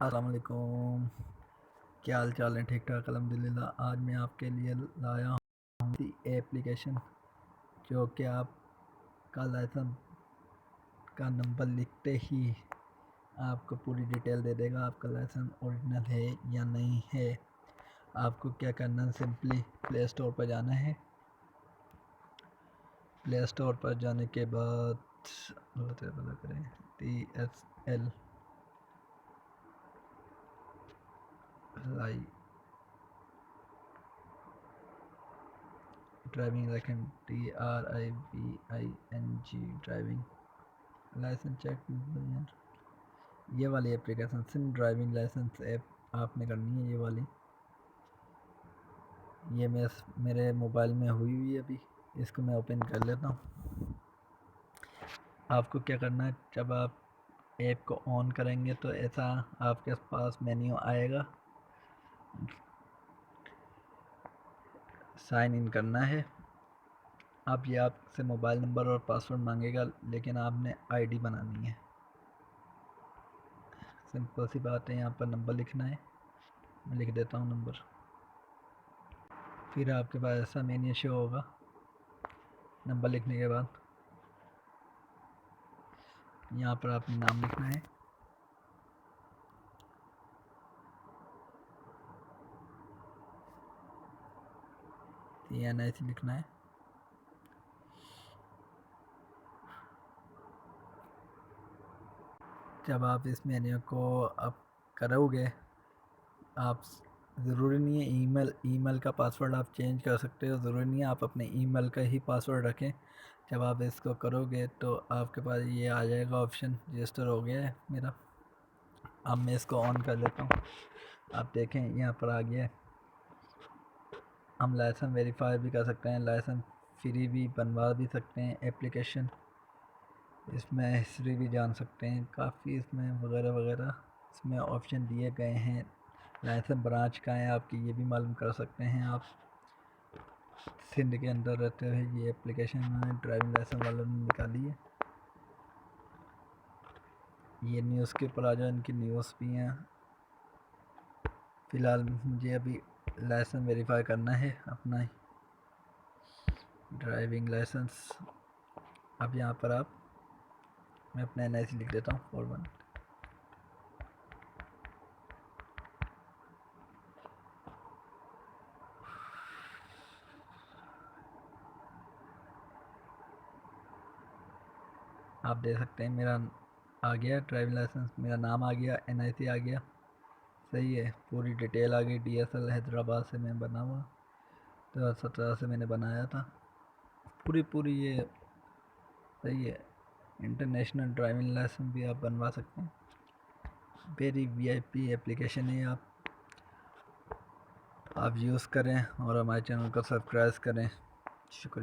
अस्सलाम वालेकुम। क्या हाल चाल है? ठीक ठाक अल्हम्दुलिल्लाह। आज मैं आपके लिए लाया हूँ एप्लीकेशन जो कि आपका लाइसेंस का नंबर लिखते ही आपको पूरी डिटेल दे देगा, आपका लाइसेंस ओरिजिनल है या नहीं है। आपको क्या करना है, सिंपली प्ले स्टोर पर जाना है। प्ले स्टोर पर जाने के बाद करें TSL driving licence DRIVING driving licence check. ये वाली एप्लीकेशन सिम ड्राइविंग लाइसेंस ऐप आपने करनी है। ये वाली ये मेरे मोबाइल में हुई है अभी। इसको मैं ओपन कर लेता हूँ। आपको क्या करना है, जब आप ऐप को ऑन करेंगे तो ऐसा आपके पास मेन्यू आएगा। साइन इन करना है। अब ये आपसे मोबाइल नंबर और पासवर्ड मांगेगा, लेकिन आपने आईडी बनानी है। सिंपल सी बात है, यहाँ पर नंबर लिखना है। मैं लिख देता हूँ नंबर। फिर आपके पास ऐसा मेन्यू शो होगा। नंबर लिखने के बाद यहाँ पर आपने नाम लिखना है। NIC लिखना है। जब आप इस मेन्यू को अब करोगे, आप ज़रूरी नहीं है ईमेल का पासवर्ड आप चेंज कर सकते हो। ज़रूरी नहीं है आप अपने ईमेल का ही पासवर्ड रखें। जब आप इसको करोगे तो आपके पास ये आ जाएगा ऑप्शन। रजिस्टर हो गया है मेरा। अब मैं इसको ऑन कर लेता हूँ। आप देखें यहाँ पर आ गया है। हम लाइसेंस वेरीफाई भी कर सकते हैं, लाइसेंस फ्री भी बनवा भी सकते हैं एप्लीकेशन। इसमें हिस्ट्री भी जान सकते हैं, काफ़ी इसमें वगैरह वगैरह इसमें ऑप्शन दिए गए हैं। लाइसेंस ब्रांच का है आपकी, ये भी मालूम कर सकते हैं आप। सिंध के अंदर रहते हुए ये एप्लीकेशन उन्होंने ड्राइविंग लाइसेंस वालों ने निकाली है। ये न्यूज़ के ऊपर आ जाओ, इनकी न्यूज़ भी हैं। फ़िलहाल मुझे अभी लाइसेंस वेरीफाई करना है अपना ड्राइविंग लाइसेंस। अब यहाँ पर मैं अपना NIC लिख देता हूँ 41। आप देख सकते हैं मेरा आ गया ड्राइविंग लाइसेंस, मेरा नाम आ गया, NIC आ गया। सही है, पूरी डिटेल आ गई। DSL हैदराबाद से मैं बना हुआ, 2017 से मैंने बनाया था। पूरी ये सही है। इंटरनेशनल ड्राइविंग लाइसेंस भी आप बनवा सकते हैं। वेरी VIP एप्लीकेशन है। आप यूज़ करें और हमारे चैनल को सब्सक्राइब करें। शुक्रिया।